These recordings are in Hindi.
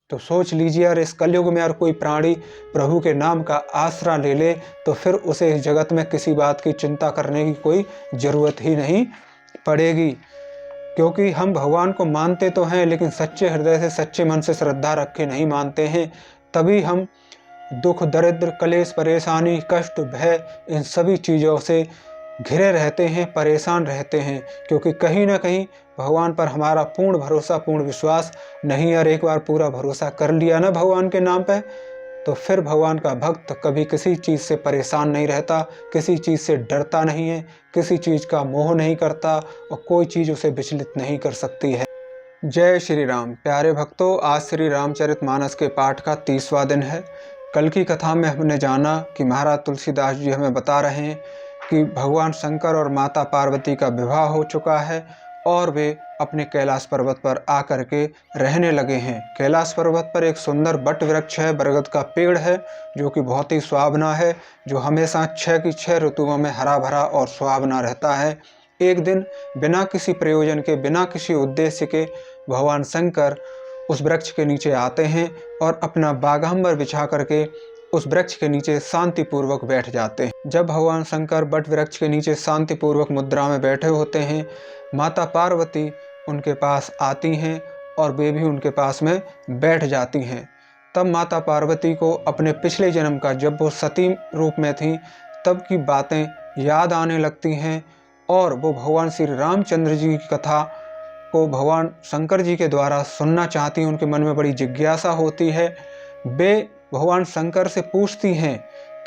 तो सोच लीजिए, अगर इस कलयुग में अगर कोई प्राणी प्रभु के नाम का आसरा ले ले तो फिर उसे इस जगत में किसी बात की चिंता करने की कोई ज़रूरत ही नहीं पड़ेगी। क्योंकि हम भगवान को मानते तो हैं, लेकिन सच्चे हृदय से, सच्चे मन से श्रद्धा रखे नहीं मानते हैं। तभी हम दुख, दरिद्र, कलेश, परेशानी, कष्ट, भय, इन सभी चीज़ों से घिरे रहते हैं, परेशान रहते हैं। क्योंकि कहीं ना कहीं भगवान पर हमारा पूर्ण भरोसा, पूर्ण विश्वास नहीं है। और एक बार पूरा भरोसा कर लिया ना भगवान के नाम पे, तो फिर भगवान का भक्त कभी किसी चीज़ से परेशान नहीं रहता, किसी चीज़ से डरता नहीं है, किसी चीज़ का मोह नहीं करता, और कोई चीज़ उसे विचलित नहीं कर सकती है। जय श्री राम। प्यारे भक्तों, आज श्री रामचरितमानस के पाठ का 30वां दिन है। कल की कथा में हमने जाना कि महाराज तुलसीदास जी हमें बता रहे हैं कि भगवान शंकर और माता पार्वती का विवाह हो चुका है और वे अपने कैलाश पर्वत पर आकर के रहने लगे हैं। कैलाश पर्वत पर एक सुंदर बट वृक्ष है, बरगद का पेड़ है, जो कि बहुत ही सुहावना है, जो हमेशा 6 की 6 ऋतुओं में हरा भरा और सुहावना रहता है। एक दिन बिना किसी प्रयोजन के, बिना किसी उद्देश्य के भगवान शंकर उस वृक्ष के नीचे आते हैं और अपना बागांबर बिछा करके उस वृक्ष के नीचे शांतिपूर्वक बैठ जाते हैं। जब भगवान शंकर बट वृक्ष के नीचे शांतिपूर्वक मुद्रा में बैठे होते हैं, माता पार्वती उनके पास आती हैं और वे भी उनके पास में बैठ जाती हैं। तब माता पार्वती को अपने पिछले जन्म का, जब वो सती रूप में थी, तब की बातें याद आने लगती हैं और वो भगवान श्री रामचंद्र जी की कथा को भगवान शंकर जी के द्वारा सुनना चाहती हैं। उनके मन में बड़ी जिज्ञासा होती है। वे भगवान शंकर से पूछती हैं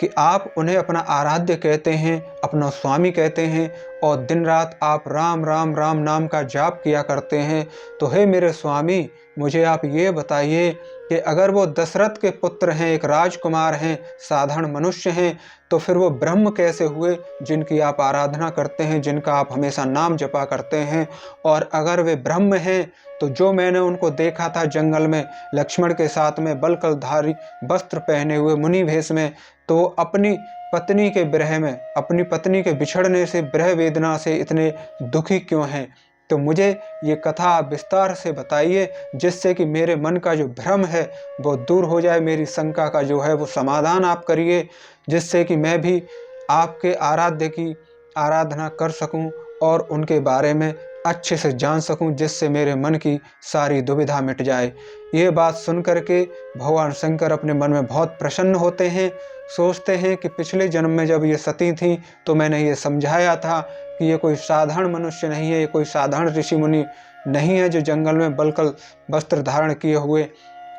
कि आप उन्हें अपना आराध्य कहते हैं, अपना स्वामी कहते हैं, और दिन रात आप राम राम राम नाम का जाप किया करते हैं, तो हे मेरे स्वामी, मुझे आप ये बताइए कि अगर वो दशरथ के पुत्र हैं, एक राजकुमार हैं, साधारण मनुष्य हैं, तो फिर वो ब्रह्म कैसे हुए जिनकी आप आराधना करते हैं, जिनका आप हमेशा नाम जपा करते हैं? और अगर वे ब्रह्म हैं, तो जो मैंने उनको देखा था जंगल में लक्ष्मण के साथ में बलकलधारी वस्त्र पहने हुए मुनि भेष में, तो अपनी पत्नी के विरह में, अपनी पत्नी के बिछड़ने से, विरह वेदना से इतने दुखी क्यों हैं? तो मुझे ये कथा आप विस्तार से बताइए, जिससे कि मेरे मन का जो भ्रम है वो दूर हो जाए, मेरी शंका का जो है वो समाधान आप करिए, जिससे कि मैं भी आपके आराध्य की आराधना कर सकूं और उनके बारे में अच्छे से जान सकूं, जिससे मेरे मन की सारी दुविधा मिट जाए। ये बात सुन करके भगवान शंकर अपने मन में बहुत प्रसन्न होते हैं। सोचते हैं कि पिछले जन्म में जब ये सती थी तो मैंने ये समझाया था कि ये कोई साधारण मनुष्य नहीं है, ये कोई साधारण ऋषि मुनि नहीं है जो जंगल में बलकल वस्त्र धारण किए हुए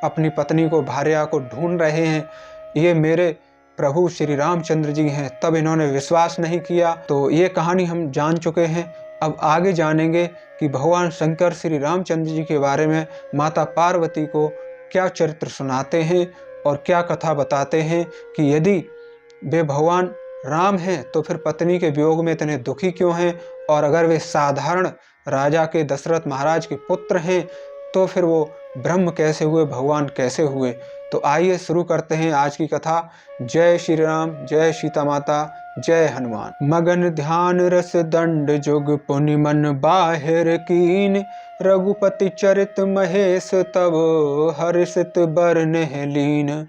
अपनी पत्नी को, भार्या को ढूंढ रहे हैं। ये मेरे प्रभु श्री रामचंद्र जी हैं। तब इन्होंने विश्वास नहीं किया। तो ये कहानी हम जान चुके हैं। अब आगे जानेंगे कि भगवान शंकर श्री रामचंद्र जी के बारे में माता पार्वती को क्या चरित्र सुनाते हैं और क्या कथा बताते हैं कि यदि वे भगवान राम हैं तो फिर पत्नी के वियोग में इतने दुखी क्यों हैं, और अगर वे साधारण राजा के, दशरथ महाराज के पुत्र हैं, तो फिर वो ब्रह्म कैसे हुए, भगवान कैसे हुए? तो आइए शुरू करते हैं आज की कथा। जय श्री राम, जय सीता माता, जय हनुमान। मगन ध्यान रस दंड जुग पुनि मन बाहिर कीन, रघुपति चरित महेश तब हर्षित बरनेह लीन।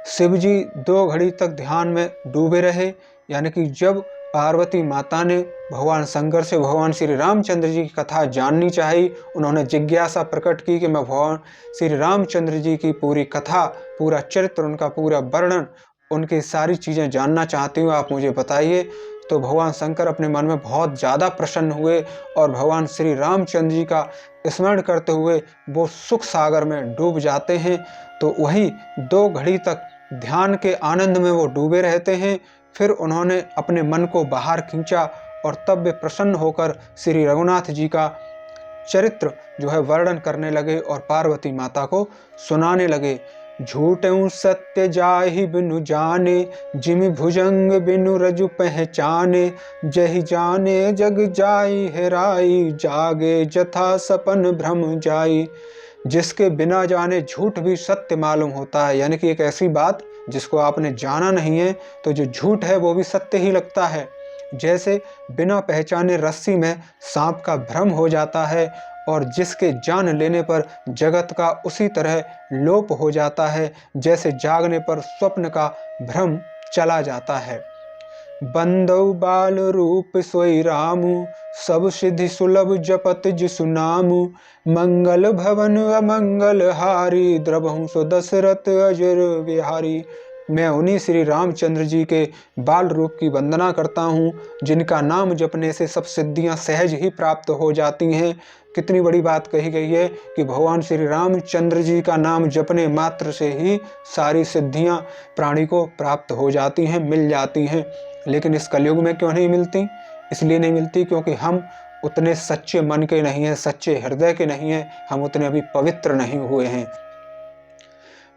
शिव जी 2 घड़ी तक ध्यान में डूबे रहे। यानी कि जब पार्वती माता ने भगवान शंकर से भगवान श्री रामचंद्र जी की कथा जाननी चाहिए, उन्होंने जिज्ञासा प्रकट की कि मैं भगवान श्री रामचंद्र जी की पूरी कथा, पूरा चरित्र, उनका पूरा वर्णन, उनकी सारी चीज़ें जानना चाहती हूँ, आप मुझे बताइए। तो भगवान शंकर अपने मन में बहुत ज़्यादा प्रसन्न हुए और भगवान श्री रामचंद्र जी का स्मरण करते हुए वो सुख सागर में डूब जाते हैं। तो वहीं 2 घड़ी तक ध्यान के आनंद में वो डूबे रहते हैं। फिर उन्होंने अपने मन को बाहर खींचा और तब वे प्रसन्न होकर श्री रघुनाथ जी का चरित्र जो है वर्णन करने लगे और पार्वती माता को सुनाने लगे। झूठऊं सत्य जाहि बिनु जाने, जिमि भुजंग बिनु रजु पहचाने, जहि जाने जग जाई हेराई, जागे जथा सपन भ्रम जाई। जिसके बिना जाने झूठ भी सत्य मालूम होता है। यानी कि एक ऐसी बात जिसको आपने जाना नहीं है तो जो झूठ है वो भी सत्य ही लगता है। जैसे बिना पहचाने रस्सी में सांप का भ्रम हो जाता है और जिसके जान लेने पर जगत का उसी तरह लोप हो जाता है जैसे जागने पर स्वप्न का भ्रम चला जाता है। बंदौ बाल रूप सोई रामु, सब सिद्धि सुलभ जपत जिसु नामु। मंगल भवन अमंगल हारी, द्रबहु सो दशरथ अजर विहारी। मैं उन्हीं श्री रामचंद्र जी के बाल रूप की वंदना करता हूँ, जिनका नाम जपने से सब सिद्धियां सहज ही प्राप्त हो जाती हैं। कितनी बड़ी बात कही गई है कि भगवान श्री रामचंद्र जी का नाम जपने मात्र से ही सारी सिद्धियां प्राणी को प्राप्त हो जाती हैं, मिल जाती हैं। लेकिन इस कलयुग में क्यों नहीं मिलती? इसलिए नहीं मिलती क्योंकि हम उतने सच्चे मन के नहीं हैं, सच्चे हृदय के नहीं हैं, हम उतने अभी पवित्र नहीं हुए हैं।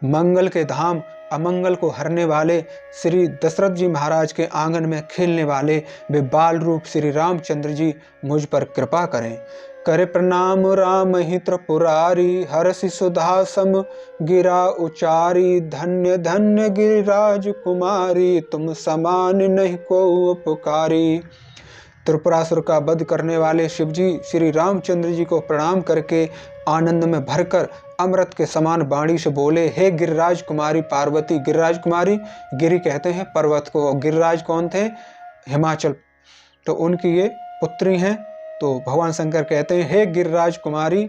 मंगल के धाम अमंगल को हरने वाले श्री दशरथ जी महाराज के आंगन में खेलने वाले वे बाल रूप श्री रामचंद्र जी मुझ पर कृपा करें। करे प्रणाम राम ही त्रिपुरारी, हरषि सुधा सम गिरा उचारी। धन्य धन्य गिरिराज कुमारी, तुम समान नहीं को उपकारी। त्रिपुरासुर का वध करने वाले शिवजी श्री रामचंद्र जी को प्रणाम करके आनंद में भरकर अमृत के समान वाणी से बोले, हे गिरिराज कुमारी पार्वती। गिरिराज कुमारी, गिरि कहते हैं पर्वत को, और गिरिराज कौन थे? हिमाचल, तो उनकी ये पुत्री हैं। तो भगवान शंकर कहते हैं, हे गिरिराज कुमारी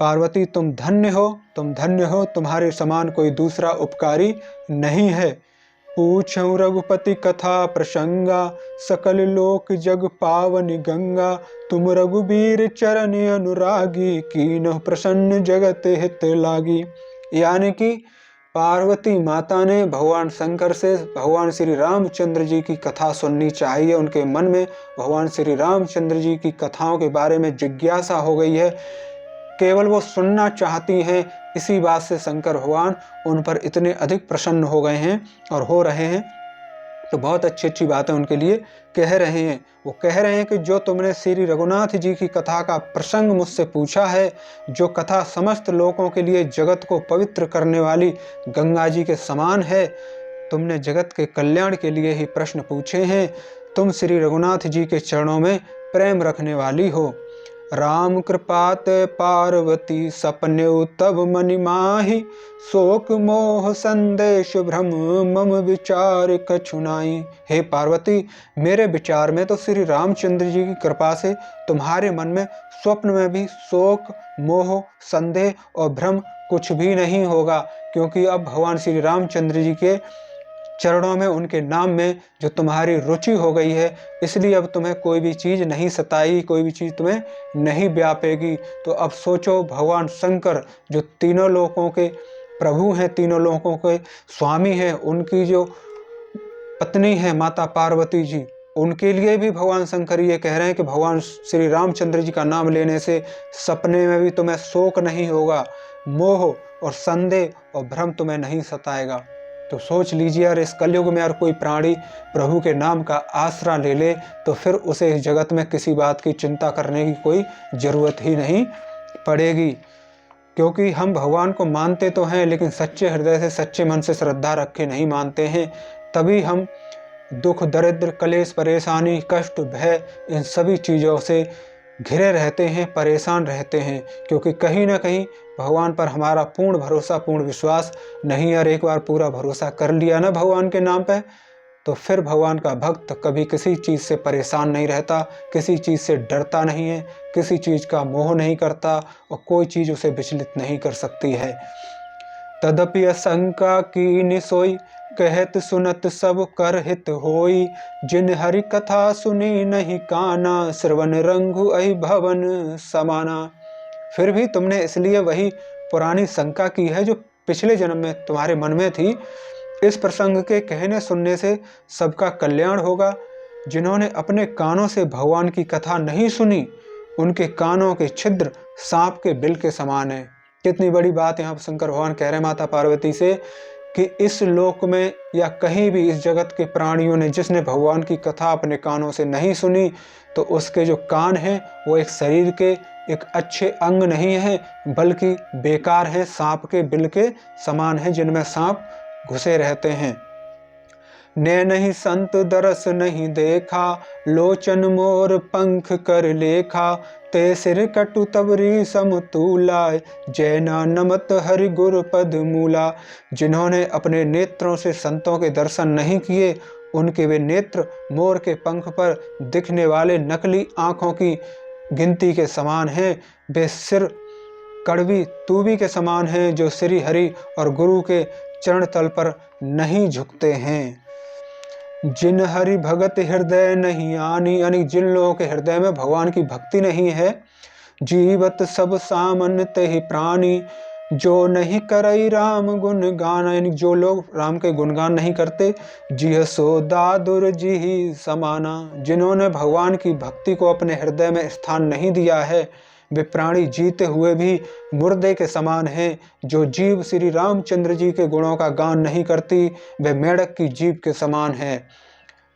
पार्वती, तुम धन्य हो, तुम धन्य हो, तुम्हारे समान कोई दूसरा उपकारी नहीं है। पूछऊं रघुपति कथा प्रसंगा, सकल लोक जग पावनी गंगा। तुम रघुबीर चरण अनुरागी, कीनहुँ प्रसन्न जगत हित लागी। यानी कि पार्वती माता ने भगवान शंकर से भगवान श्री रामचंद्र जी की कथा सुननी चाहिए। उनके मन में भगवान श्री रामचंद्र जी की कथाओं के बारे में जिज्ञासा हो गई है, केवल वो सुनना चाहती हैं। इसी बात से शंकर भगवान उन पर इतने अधिक प्रसन्न हो गए हैं और हो रहे हैं। तो बहुत अच्छी अच्छी बातें उनके लिए कह रहे हैं। वो कह रहे हैं कि जो तुमने श्री रघुनाथ जी की कथा का प्रसंग मुझसे पूछा है, जो कथा समस्त लोगों के लिए जगत को पवित्र करने वाली गंगा जी के समान है, तुमने जगत के कल्याण के लिए ही प्रश्न पूछे हैं। तुम श्री रघुनाथ जी के चरणों में प्रेम रखने वाली हो। राम कृपात पार्वती सपने तब मनि माही, शोक मोह संदेश भ्रम मम विचार कछु नाई। हे पार्वती, मेरे विचार में तो श्री रामचंद्र जी की कृपा से तुम्हारे मन में स्वप्न में भी शोक मोह संदेह और भ्रम कुछ भी नहीं होगा, क्योंकि अब भगवान श्री रामचंद्र जी के चरणों में, उनके नाम में जो तुम्हारी रुचि हो गई है, इसलिए अब तुम्हें कोई भी चीज़ नहीं सताई, कोई भी चीज़ तुम्हें नहीं व्यापेगी। तो अब सोचो, भगवान शंकर जो तीनों लोकों के प्रभु हैं, तीनों लोकों के स्वामी हैं, उनकी जो पत्नी है माता पार्वती जी, उनके लिए भी भगवान शंकर ये कह रहे हैं कि भगवान श्री रामचंद्र जी का नाम लेने से सपने में भी तुम्हें शोक नहीं होगा, मोह और संदेह और भ्रम तुम्हें नहीं सताएगा। तो सोच लीजिए, अगर इस कलयुग में अगर कोई प्राणी प्रभु के नाम का आसरा ले ले तो फिर उसे इस जगत में किसी बात की चिंता करने की कोई ज़रूरत ही नहीं पड़ेगी। क्योंकि हम भगवान को मानते तो हैं, लेकिन सच्चे हृदय से, सच्चे मन से श्रद्धा रख के नहीं मानते हैं। तभी हम दुख दरिद्र क्लेश परेशानी कष्ट भय इन सभी चीज़ों से घिरे रहते हैं, परेशान रहते हैं, क्योंकि कहीं ना कहीं भगवान पर हमारा पूर्ण भरोसा, पूर्ण विश्वास नहीं। और एक बार पूरा भरोसा कर लिया ना भगवान के नाम पे, तो फिर भगवान का भक्त कभी किसी चीज़ से परेशान नहीं रहता, किसी चीज़ से डरता नहीं है, किसी चीज़ का मोह नहीं करता और कोई चीज़ उसे विचलित नहीं कर सकती है। तदपि असंका कीन सोई, कहत सुनत सब कर हित होई। जिन हरि कथा सुनी नहीं काना, श्रवण रंगु अहि भवन समाना। फिर भी तुमने इसलिए वही पुरानी शंका की है जो पिछले जन्म में तुम्हारे मन में थी। इस प्रसंग के कहने सुनने से सबका कल्याण होगा। जिन्होंने अपने कानों से भगवान की कथा नहीं सुनी, उनके कानों के छिद्र सांप के बिल के समान है। कितनी बड़ी बात यहाँ शंकर भगवान कह रहे हैं माता पार्वती से कि इस लोक में या कहीं भी इस जगत के प्राणियों ने जिसने भगवान की कथा अपने कानों से नहीं सुनी, तो उसके जो कान हैं वो एक शरीर के एक अच्छे अंग नहीं है, बल्कि बेकार हैं, सांप के बिल के समान हैं, जिनमें सांप घुसे रहते हैं। ने नहीं संत दरस नहीं देखा, लोचन मोर पंख कर लेखा। ते सिर कटु तबरी समतूला, जैना नमत हरि गुर पद मूला। जिन्होंने अपने नेत्रों से संतों के दर्शन नहीं किए, उनके वे नेत्र मोर के पंख पर दिखने वाले नकली आंखों की गिनती के समान हैं। वे सिर कड़वी तूबी के समान हैं, जो श्री हरि और गुरु के चरण तल पर नहीं झुकते हैं। जिन हरि भगत हृदय नहीं आनी, यानी जिन लोगों के हृदय में भगवान की भक्ति नहीं है। जीवत सब सामन तेहि प्राणी, जो नहीं करई राम गुण गान, यानी जो लोग राम के गुणगान नहीं करते। जिह सो दादुर जी समाना, जिन्होंने भगवान की भक्ति को अपने हृदय में स्थान नहीं दिया है, वे प्राणी जीते हुए भी मुर्दे के समान हैं। जो जीव श्री रामचंद्र जी के गुणों का गान नहीं करती, वे मेढक की जीभ के समान है,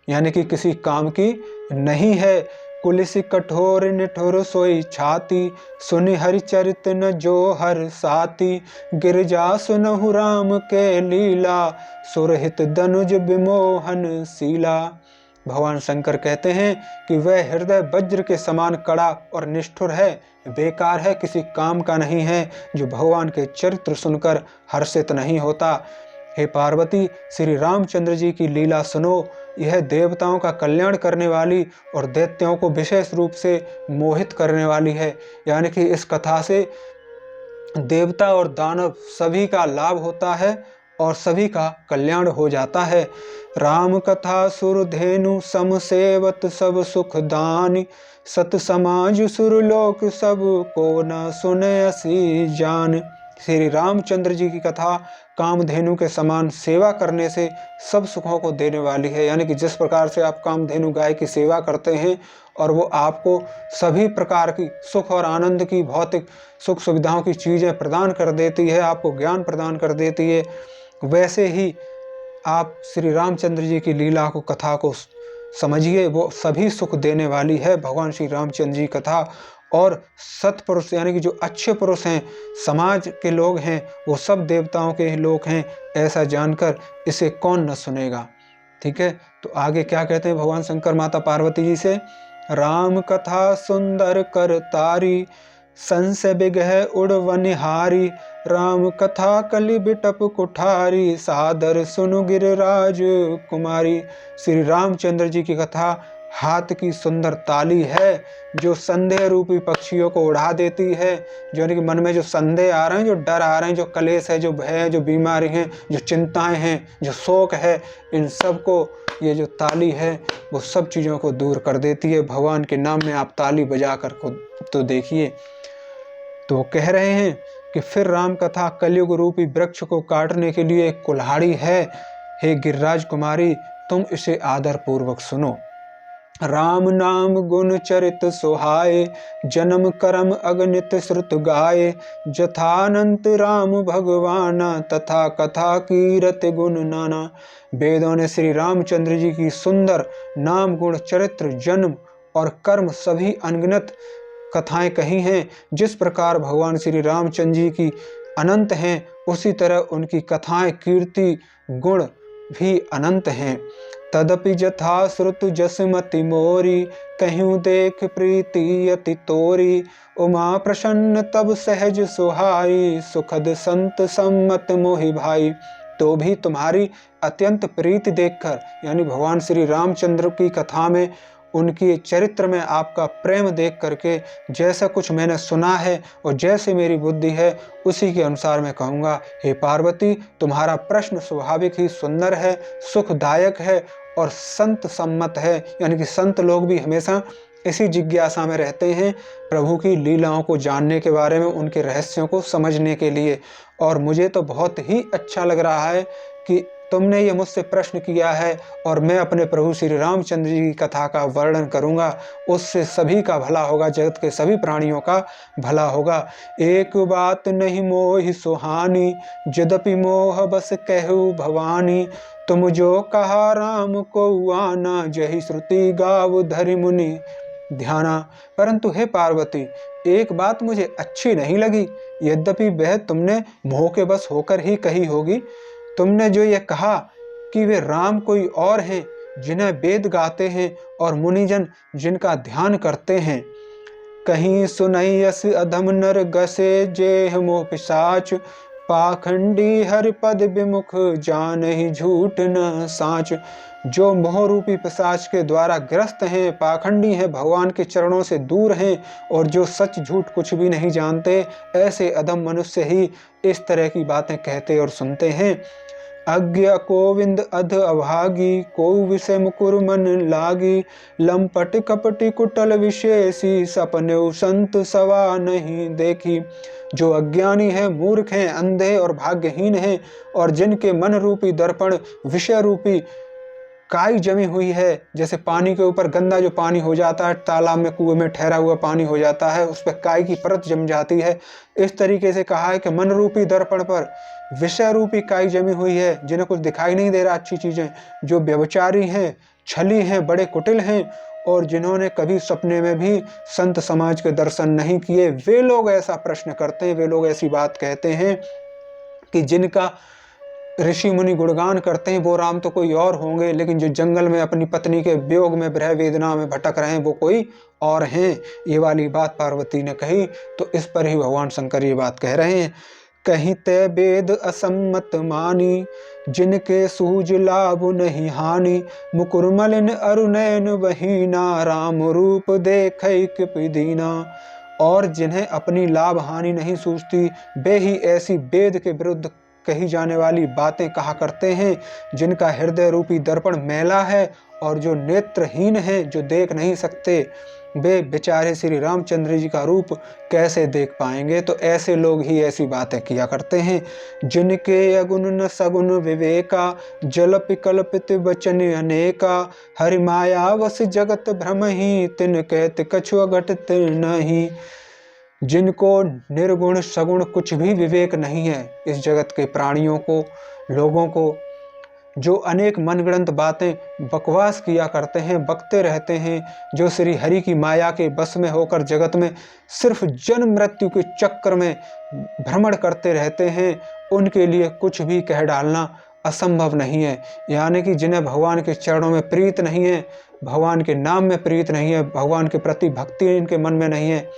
यानी कि किसी काम की नहीं है। कुलिस कठोर निठुर सोई छाती, सुनि हरिचरित न जो हर साथी। गिरजा सुनहु राम के लीला, सुरहित दनुज विमोहन शीला। भगवान शंकर कहते हैं कि वह हृदय वज्र के समान कड़ा और निष्ठुर है, बेकार है, किसी काम का नहीं है, जो भगवान के चरित्र सुनकर हर्षित नहीं होता। हे पार्वती, श्री रामचंद्र जी की लीला सुनो। यह देवताओं का कल्याण करने वाली और दैत्यों को विशेष रूप से मोहित करने वाली है, यानी कि इस कथा से देवता और दानव सभी का लाभ होता है और सभी का कल्याण हो जाता है। राम कथा सुरधेनु सम सेवत सब सुख दानी, सत समाज सुरलोक सब को न सुने असी जान। श्री रामचंद्र जी की कथा कामधेनु के समान सेवा करने से सब सुखों को देने वाली है, यानी कि जिस प्रकार से आप कामधेनु गाय की सेवा करते हैं और वो आपको सभी प्रकार की सुख और आनंद की भौतिक सुख सुविधाओं की चीज़ें प्रदान कर देती है, आपको ज्ञान प्रदान कर देती है, वैसे ही आप श्री रामचंद्र जी की लीला को कथा को समझिए, वो सभी सुख देने वाली है भगवान श्री रामचंद्र जी कथा। और सत्पुरुष यानी कि जो अच्छे पुरुष हैं, समाज के लोग हैं, वो सब देवताओं के लोग हैं, ऐसा जानकर इसे कौन न सुनेगा। ठीक है, तो आगे क्या कहते हैं भगवान शंकर माता पार्वती जी से। राम कथा सुंदर कर तारी, संशय बिगह उड़वनिहारी। राम कथा कलि बिटप कुठारी, सादर सुनु गिरिराज कुमारी। श्री रामचंद्र जी की कथा हाथ की सुंदर ताली है, जो संदेह रूपी पक्षियों को उड़ा देती है। जो कि मन में जो संदेह आ रहे हैं, जो डर आ रहे हैं, जो कलेश है, जो भय है, जो बीमारी है, जो चिंताएं हैं, जो शोक है, इन सब को ये जो ताली है वो सब चीज़ों को दूर कर देती है। भगवान के नाम में आप ताली बजा कर खुद तो देखिए। तो कह रहे हैं कि फिर राम कथा कलयुग रूपी वृक्ष को काटने के लिए कुल्हाड़ी है। हे गिरिराज कुमारी, तुम इसे आदर पूर्वक सुनो। राम नाम गुण चरित सुहाए, जन्म कर्म अगणित श्रुत गाए। जथानंत राम भगवाना, तथा कथा कीरत गुण नाना। वेदों ने श्री रामचंद्र जी की सुंदर नाम गुण चरित्र जन्म और कर्म सभी अनगिनत कथाएं कही हैं। जिस प्रकार भगवान श्री रामचंद्र जी की अनंत हैं, उसी तरह उनकी कथाएं कीर्ति गुण भी अनंत हैं। तदपि जथा श्रुतु जसमति मोरी, कहीं देख प्रीति अति तोरी। उमा प्रसन्न तब सहज सुहाई, सुखद संत सम्मत मोहि भाई। तो भी तुम्हारी अत्यंत प्रीति देखकर, यानी भगवान श्री रामचंद्र की कथा में उनकी चरित्र में आपका प्रेम देख करके जैसा कुछ मैंने सुना है और जैसे मेरी बुद्धि है, उसी के अनुसार मैं कहूँगा। हे पार्वती, तुम्हारा प्रश्न स्वाभाविक ही सुंदर है, सुखदायक है और संत सम्मत है, यानी कि संत लोग भी हमेशा इसी जिज्ञासा में रहते हैं, प्रभु की लीलाओं को जानने के बारे में, उनके रहस्यों को समझने के लिए। और मुझे तो बहुत ही अच्छा लग रहा है कि तुमने ये मुझसे प्रश्न किया है और मैं अपने प्रभु श्री रामचंद्र जी की कथा का वर्णन करूंगा। उससे सभी का भला होगा, जगत के सभी प्राणियों का भला होगा। एक बात नहीं मोहि सुहानी, यद्यपि मोह बस कहु भवानी। तुम जो कहा राम को आना, जही श्रुति गाव धरि मुनि ध्याना। परंतु हे पार्वती, एक बात मुझे अच्छी नहीं लगी, यद्यपि वह तुमने मोह के बस होकर ही कही होगी। तुमने जो ये कहा कि वे राम कोई और हैं, जिन्हें वेद गाते हैं और मुनिजन जिनका ध्यान करते हैं, कहीं सुनई यस अधम नर गसे जेह मोह पिशाच, पाखंडी हरि पद विमुख जान ही झूठ न साच। जो मोह रूपी पिशाच के द्वारा ग्रस्त हैं, पाखंडी हैं, भगवान के चरणों से दूर हैं और जो सच झूठ कुछ भी नहीं जानते, ऐसे अधम मनुष्य ही इस तरह की बातें कहते और सुनते हैं। अज्ञ गोविंद अध अभागी, को विषय मुकुर मन लागी, लंपट कपटी कुटल विशेषी, सपने संत सवा नहीं देखी। जो अज्ञानी है, मूर्ख हैं, अंधे और भाग्यहीन हैं और जिनके मन रूपी दर्पण विषय रूपी काई जमी हुई है, जैसे पानी के ऊपर गंदा जो पानी हो जाता है, तालाब में कुएं में ठहरा हुआ पानी हो जाता है, उस पर काई की परत जम जाती है। इस तरीके से कहा है कि मन रूपी दर्पण पर विषय रूपी काई जमी हुई है, जिन्हें कुछ दिखाई नहीं दे रहा अच्छी चीजें, जो व्यभिचारी हैं, छली हैं, बड़े कुटिल हैं और जिन्होंने कभी सपने में भी संत समाज के दर्शन नहीं किए, वे लोग ऐसा प्रश्न करते हैं, वे लोग ऐसी बात कहते हैं कि जिनका ऋषि मुनि गुणगान करते हैं वो राम तो कोई और होंगे, लेकिन जो जंगल में अपनी पत्नी के वियोग में विरह वेदना में भटक रहे हैं वो कोई और हैं। ये वाली बात पार्वती ने कही, तो इस पर ही भगवान शंकर ये बात कह रहे हैं। कहीं ते वेद असम्मत मानी, जिनके सूझ लाभ नहीं हानि, मुकुर मलिन अरुनयन वहीना, राम रूप देखै कृपि दीना। और जिन्हें अपनी लाभ हानि नहीं सूझती, वे ही ऐसी वेद के विरुद्ध कही जाने वाली बातें कहा करते हैं, जिनका हृदय रूपी दर्पण मैला है और जो नेत्रहीन हैं, जो देख नहीं सकते, वे बेचारे श्री रामचंद्र जी का रूप कैसे देख पाएंगे। तो ऐसे लोग ही ऐसी बातें किया करते हैं। जिनके अगुण न सगुण विवेका, जलपि कल्पित वचन अनेका, हरि माया वस जगत भ्रम ही, तिन कहत कछु अघटित नहीं। जिनको निर्गुण सगुण कुछ भी विवेक नहीं है, इस जगत के प्राणियों को, लोगों को, जो अनेक मनगढ़ंत बातें बकवास किया करते हैं, बकते रहते हैं, जो श्री हरि की माया के बस में होकर जगत में सिर्फ जन्म मृत्यु के चक्कर में भ्रमण करते रहते हैं, उनके लिए कुछ भी कह डालना असंभव नहीं है। यानी कि जिन्हें भगवान के चरणों में प्रीत नहीं है, भगवान के नाम में प्रीत नहीं है, भगवान के प्रति भक्ति इनके मन में नहीं है,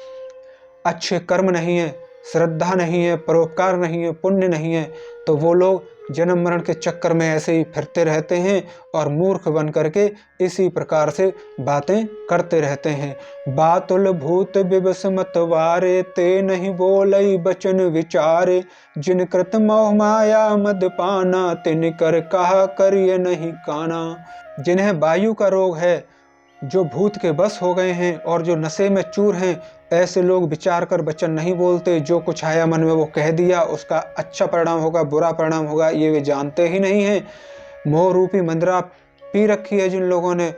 अच्छे कर्म नहीं है, श्रद्धा नहीं है, परोपकार नहीं है, पुण्य नहीं है, तो वो लोग जन्म मरण के चक्कर में ऐसे ही फिरते रहते हैं और मूर्ख बन करके इसी प्रकार से बातें करते रहते हैं। बातुल भूत विवश मतवारे, ते नहीं बोलई बचन विचारे, जिन कृत मोह माया मद पाना, तिन कर कहा करिय नहीं काना। जिन्हें वायु का रोग है, जो भूत के बस हो गए हैं और जो नशे में चूर हैं, ऐसे लोग विचार कर वचन नहीं बोलते, जो कुछ आया मन में वो कह दिया, उसका अच्छा परिणाम होगा बुरा परिणाम होगा ये वे जानते ही नहीं हैं। मोह रूपी मंद्रा पी रखी है जिन लोगों ने,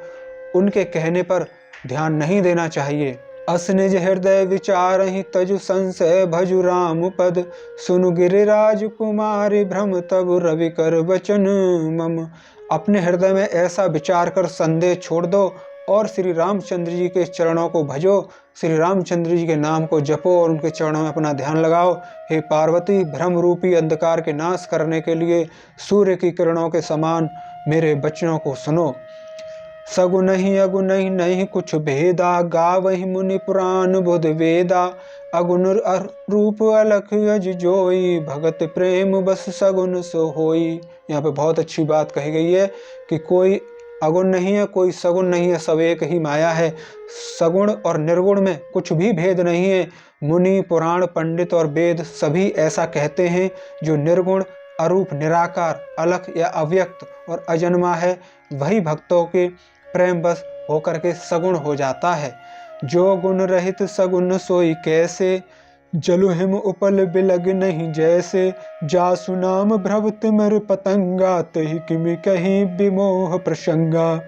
उनके कहने पर ध्यान नहीं देना चाहिए। अस निज हृदय विचार ही तजु संशय भजु राम पद, सुनु गिरिराज कुमारी भ्रम तब रवि कर वचन मम। अपने हृदय में ऐसा विचार कर संदेह छोड़ दो और श्री रामचंद्र जी के चरणों को भजो, श्री रामचंद्र जी के नाम को जपो और उनके चरणों में अपना ध्यान लगाओ। हे पार्वती, भ्रम रूपी अंधकार के नाश करने के लिए सूर्य की किरणों के समान मेरे वचनों को सुनो। सगुन नहीं अगुन नहीं, नहीं कुछ भेदा, गावहि मुनि पुराण बुध वेदा, अगुन रूप अलख अज जोई, भगत प्रेम बस सगुन सो होई। यहाँ पे बहुत अच्छी बात कही गई है कि कोई अगुण नहीं है, कोई सगुण नहीं है, सब एक ही माया है। सगुण और निर्गुण में कुछ भी भेद नहीं है। मुनि पुराण पंडित और वेद सभी ऐसा कहते हैं। जो निर्गुण अरूप निराकार अलख या अव्यक्त और अजन्मा है, वही भक्तों के प्रेम बस होकर के सगुण हो जाता है। जो गुण रहित सगुण सोई कैसे, जलु हिम उपल बिलग नहीं जैसे, जासु नाम भ्रवत मर पतंगा, तही किमि कहीं विमोह प्रसंगा।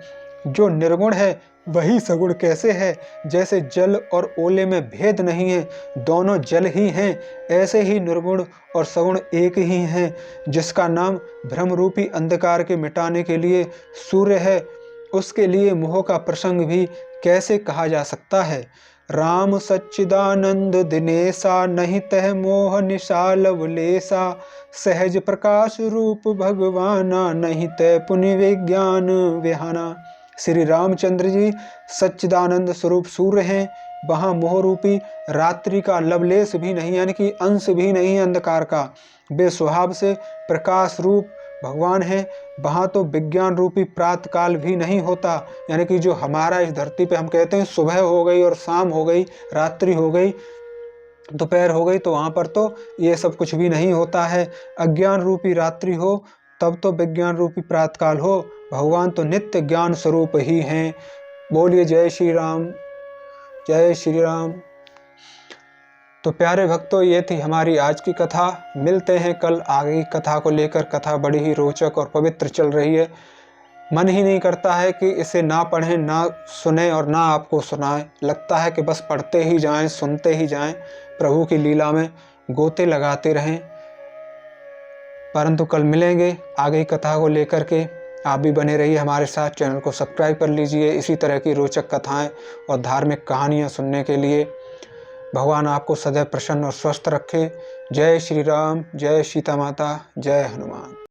जो निर्गुण है वही सगुण कैसे है, जैसे जल और ओले में भेद नहीं है, दोनों जल ही हैं, ऐसे ही निर्गुण और सगुण एक ही हैं। जिसका नाम भ्रम रूपी अंधकार के मिटाने के लिए सूर्य है, उसके लिए मोह का प्रसंग भी कैसे कहा जा सकता है। राम सच्चिदानंद दिनेसा, नहीं तह मोह निशा लवलेसा, सहज प्रकाश रूप भगवाना, नहीं तह पुनि विज्ञान विहाना। श्री रामचंद्र जी सच्चिदानंद स्वरूप सूर्य हैं, वहाँ मोह रूपी रात्रि का लवलेश भी नहीं, यानी कि अंश भी नहीं है अंधकार का। वे स्वभाव से प्रकाश रूप भगवान है। वहाँ तो विज्ञान रूपी प्रातकाल भी नहीं होता, यानी कि जो हमारा इस धरती पे हम कहते हैं सुबह हो गई और शाम हो गई, रात्रि हो गई, दोपहर हो गई, तो वहाँ पर तो ये सब कुछ भी नहीं होता है। अज्ञान रूपी रात्रि हो तब तो विज्ञान रूपी प्रातकाल हो। भगवान तो नित्य ज्ञान स्वरूप ही हैं। बोलिए जय श्री राम, जय श्री राम। तो प्यारे भक्तों, ये थी हमारी आज की कथा। मिलते हैं कल आगे की कथा को लेकर। कथा बड़ी ही रोचक और पवित्र चल रही है। मन ही नहीं करता है कि इसे ना पढ़ें, ना सुने और ना आपको सुनाएं। लगता है कि बस पढ़ते ही जाएं, सुनते ही जाएं, प्रभु की लीला में गोते लगाते रहें। परंतु कल मिलेंगे आगे की कथा को लेकर के। आप भी बने रहिए हमारे साथ। चैनल को सब्सक्राइब कर लीजिए इसी तरह की रोचक कथाएं और धार्मिक कहानियां सुनने के लिए। भगवान आपको सदैव प्रसन्न और स्वस्थ रखे। जय श्री राम, जय सीता माता, जय हनुमान।